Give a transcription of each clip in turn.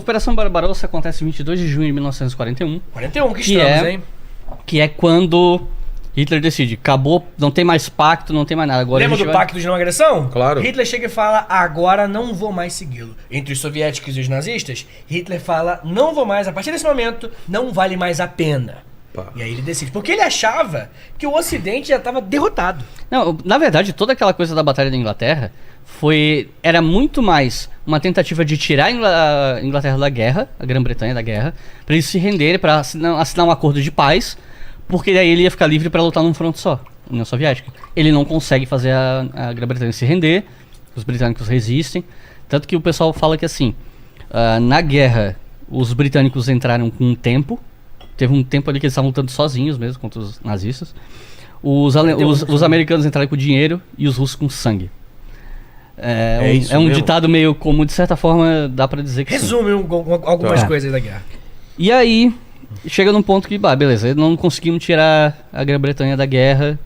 Operação Barbarossa acontece em 22 de junho de 1941. 41 que estamos, hein? Que é quando Hitler decide, acabou, não tem mais pacto, não tem mais nada. Agora Lembra do pacto de não agressão? Claro. Hitler chega e fala, agora não vou mais segui-lo. Entre os soviéticos e os nazistas, Hitler fala, não vou mais, a partir desse momento, não vale mais a pena. Pá. E aí ele decide, porque ele achava que o Ocidente já estava derrotado. Não, na verdade, toda aquela coisa da Batalha da Inglaterra era muito mais uma tentativa de tirar a Inglaterra da guerra, a Grã-Bretanha da guerra, para eles se renderem, para assinar um acordo de paz, porque daí ele ia ficar livre para lutar num fronte só, União Soviética. Ele não consegue fazer a Grã-Bretanha se render, os britânicos resistem, tanto que o pessoal fala que assim, na guerra os britânicos entraram com um tempo, teve um tempo ali que eles estavam lutando sozinhos mesmo contra os nazistas, os americanos entraram com dinheiro e os russos com sangue. É um ditado meio comum, de certa forma dá pra dizer que resume algumas coisas da guerra. E aí, chega num ponto que, beleza, não conseguimos tirar a Grã-Bretanha da guerra,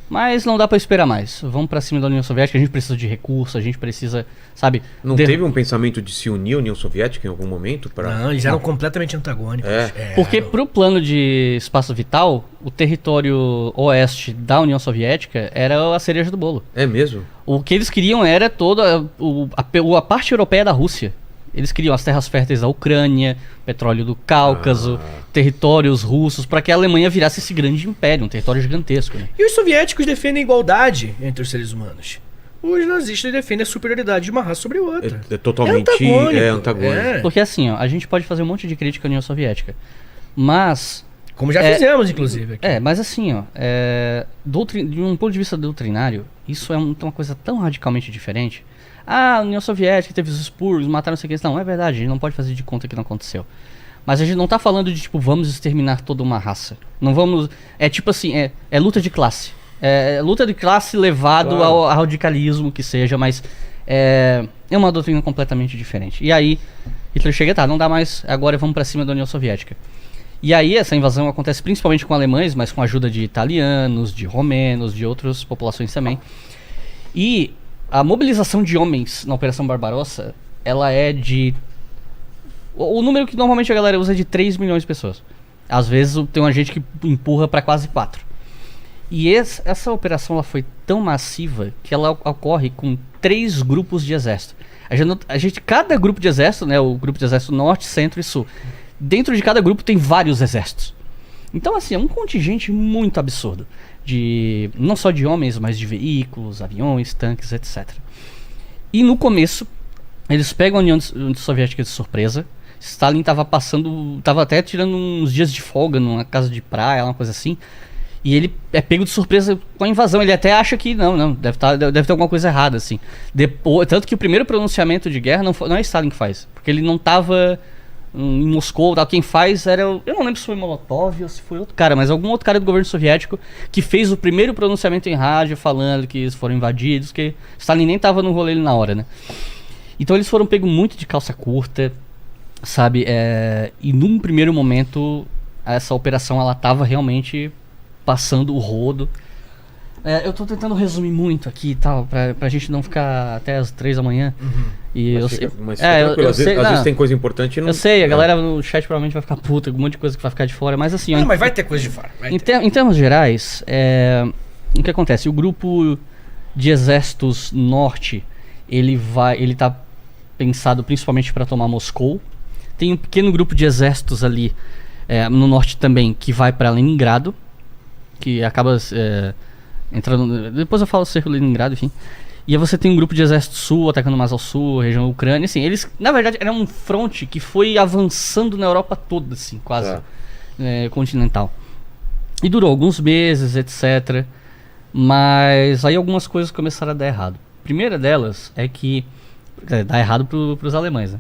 mas não dá pra esperar mais. Vamos pra cima da União Soviética, a gente precisa de recursos, a gente precisa, sabe... Não teve um pensamento de se unir à União Soviética em algum momento? Não, eles eram completamente antagônicos. Porque pro plano de espaço vital, o território oeste da União Soviética era a cereja do bolo. É mesmo? O que eles queriam era toda a parte europeia da Rússia. Eles queriam as terras férteis da Ucrânia, petróleo do Cáucaso, territórios russos, para que a Alemanha virasse esse grande império, um território gigantesco. Né? E os soviéticos defendem a igualdade entre os seres humanos. Os nazistas defendem a superioridade de uma raça sobre outra. É totalmente antagônico. Porque assim, a gente pode fazer um monte de crítica à União Soviética, mas... Como já fizemos, inclusive. Aqui. Mas assim, de um ponto de vista doutrinário, isso é uma coisa tão radicalmente diferente. A União Soviética teve os expurgos, mataram não sei o que. Não, é verdade, a gente não pode fazer de conta que não aconteceu. Mas a gente não tá falando de, tipo, vamos exterminar toda uma raça. Não vamos... É tipo assim, é luta de classe. É luta de classe levado ao radicalismo que seja, mas é uma doutrina completamente diferente. E aí, Hitler chega, não dá mais, agora vamos pra cima da União Soviética. E aí essa invasão acontece principalmente com alemães, mas com a ajuda de italianos, de romenos, de outras populações também. E a mobilização de homens na Operação Barbarossa, ela é de... O número que normalmente a galera usa é de 3 milhões de pessoas. Às vezes tem uma gente que empurra para quase 4. E essa operação ela foi tão massiva que ela ocorre com 3 grupos de exército. Cada grupo de exército, né, o grupo de exército norte, centro e sul, dentro de cada grupo tem vários exércitos. Então assim, é um contingente muito absurdo. Não só de homens, mas de veículos, aviões, tanques, etc. E no começo, eles pegam a União Soviética de surpresa. Stalin tava até tirando uns dias de folga numa casa de praia, uma coisa assim. E ele é pego de surpresa com a invasão. Ele até acha que não, deve ter alguma coisa errada, assim. Tanto que o primeiro pronunciamento de guerra não é Stalin que faz. Porque ele não tava em Moscou, tal. Quem faz era... Eu não lembro se foi Molotov ou se foi outro cara, mas algum outro cara do governo soviético que fez o primeiro pronunciamento em rádio falando que eles foram invadidos, que Stalin nem tava no rolê na hora, né? Então eles foram pegos muito de calça curta, sabe? E num primeiro momento, essa operação ela tava realmente passando o rodo. Eu tô tentando resumir muito aqui e tal, pra gente não ficar até as 3 da manhã. E mas às vezes tem coisa importante. Eu sei, a galera no chat provavelmente vai ficar puta, um monte de coisa que vai ficar de fora, mas assim... Não, mas vai ter coisa de fora. Em termos gerais, o que acontece? O grupo de exércitos norte, ele tá pensado principalmente para tomar Moscou. Tem um pequeno grupo de exércitos ali no norte também, que vai para Leningrado, que acaba... entrando. Depois eu falo cerco Leningrado, enfim. E aí você tem um grupo de exército sul atacando mais ao sul, região da Ucrânia, assim, eles, na verdade, era um fronte que foi avançando na Europa toda, assim, quase continental. E durou alguns meses, etc. Mas aí algumas coisas começaram a dar errado. A primeira delas é que... dá errado pros alemães, né?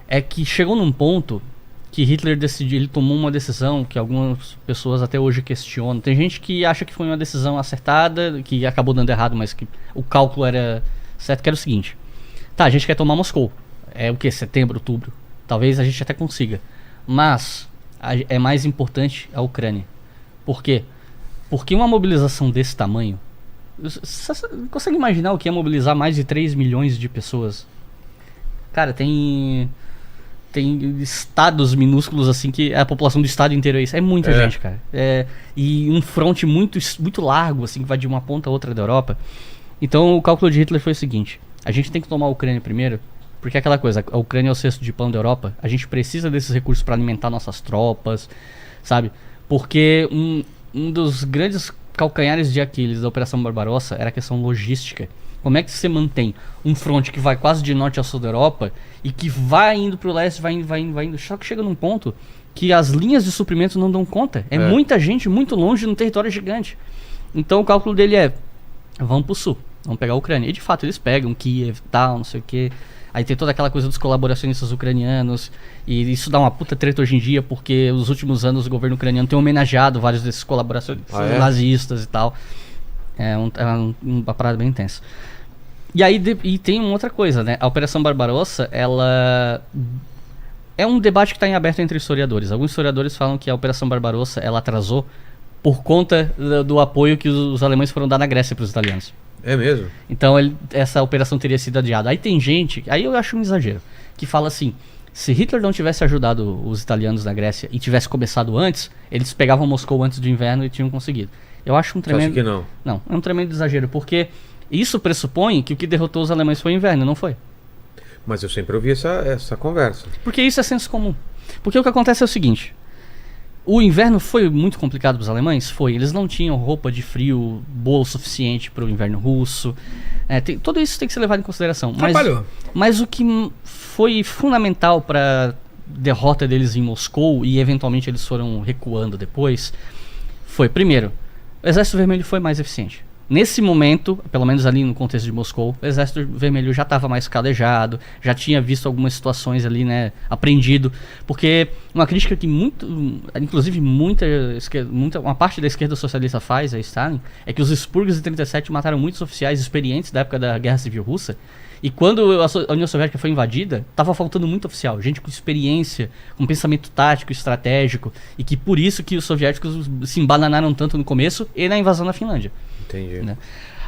É que chegou num ponto que Hitler ele tomou uma decisão que algumas pessoas até hoje questionam. Tem gente que acha que foi uma decisão acertada, que acabou dando errado, mas que o cálculo era certo, que era o seguinte. Tá, a gente quer tomar Moscou. É o que? Setembro, outubro. Talvez a gente até consiga. Mas é mais importante a Ucrânia. Por quê? Porque uma mobilização desse tamanho... Você consegue imaginar o que é mobilizar mais de 3 milhões de pessoas? Cara, tem tem estados minúsculos assim que a população do estado inteiro é isso. É muita gente, cara. E um fronte muito largo, assim, que vai de uma ponta a outra da Europa. Então o cálculo de Hitler foi o seguinte: a gente tem que tomar a Ucrânia primeiro, porque é aquela coisa, a Ucrânia é o cesto de pão da Europa, a gente precisa desses recursos para alimentar nossas tropas, sabe? Porque um dos grandes calcanhares de Aquiles da Operação Barbarossa era a questão logística. Como é que você mantém um fronte que vai quase de norte a sul da Europa e que vai indo pro leste, vai indo. Só que chega num ponto que as linhas de suprimento não dão conta. É muita gente muito longe num território gigante. Então o cálculo dele é: vamos pro sul, vamos pegar a Ucrânia. E de fato eles pegam Kiev, tal, não sei o que. Aí tem toda aquela coisa dos colaboracionistas ucranianos. E isso dá uma puta treta hoje em dia, porque nos últimos anos o governo ucraniano tem homenageado vários desses colaboracionistas nazistas e tal. É uma parada bem intensa. E aí e tem uma outra coisa, né? A Operação Barbarossa, ela é um debate que está em aberto entre historiadores. Alguns historiadores falam que a Operação Barbarossa ela atrasou por conta do apoio que os alemães foram dar na Grécia para os italianos. É mesmo? Então essa operação teria sido adiada. Aí tem gente, aí eu acho um exagero, que fala assim: se Hitler não tivesse ajudado os italianos na Grécia e tivesse começado antes, eles pegavam Moscou antes do inverno e tinham conseguido. Eu acho um tremendo... Você acha que não? Não, é um tremendo exagero, porque isso pressupõe que o que derrotou os alemães foi o inverno, não foi? Mas eu sempre ouvi essa conversa. Porque isso é senso comum. Porque o que acontece é o seguinte: o inverno foi muito complicado para os alemães? Foi. Eles não tinham roupa de frio boa o suficiente para o inverno russo. Tudo isso tem que ser levado em consideração. Mas o que foi fundamental para derrota deles em Moscou, e eventualmente eles foram recuando depois, foi, primeiro, o Exército Vermelho foi mais eficiente. Nesse momento, pelo menos ali no contexto de Moscou, o Exército Vermelho já estava mais calejado, já tinha visto algumas situações ali, né, aprendido, porque uma crítica que inclusive uma parte da esquerda socialista faz a Stalin, é que os expurgos de 37 mataram muitos oficiais experientes da época da Guerra Civil Russa, e quando a União Soviética foi invadida, estava faltando muito oficial, gente com experiência, com pensamento tático, estratégico, e que por isso que os soviéticos se embananaram tanto no começo e na invasão da Finlândia. Entendi. Né?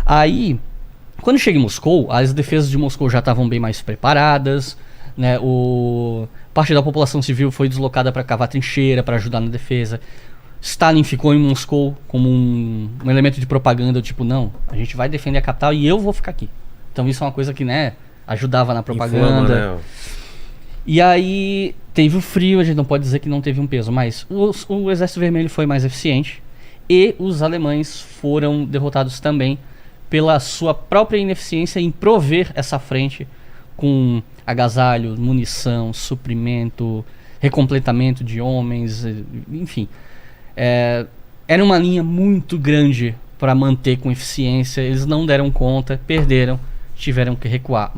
Aí, quando chega em Moscou, as defesas de Moscou já estavam bem mais preparadas, né? Parte da população civil foi deslocada para cavar trincheira, para ajudar na defesa. Stalin ficou em Moscou como um elemento de propaganda, tipo, não, a gente vai defender a capital e eu vou ficar aqui. Então isso é uma coisa que, né, ajudava na propaganda. Inflama, né? E aí teve o frio, a gente não pode dizer que não teve um peso, mas o Exército Vermelho foi mais eficiente e os alemães foram derrotados também pela sua própria ineficiência em prover essa frente com agasalho, munição, suprimento, recompletamento de homens, enfim. Era uma linha muito grande para manter com eficiência, eles não deram conta, perderam, tiveram que recuar.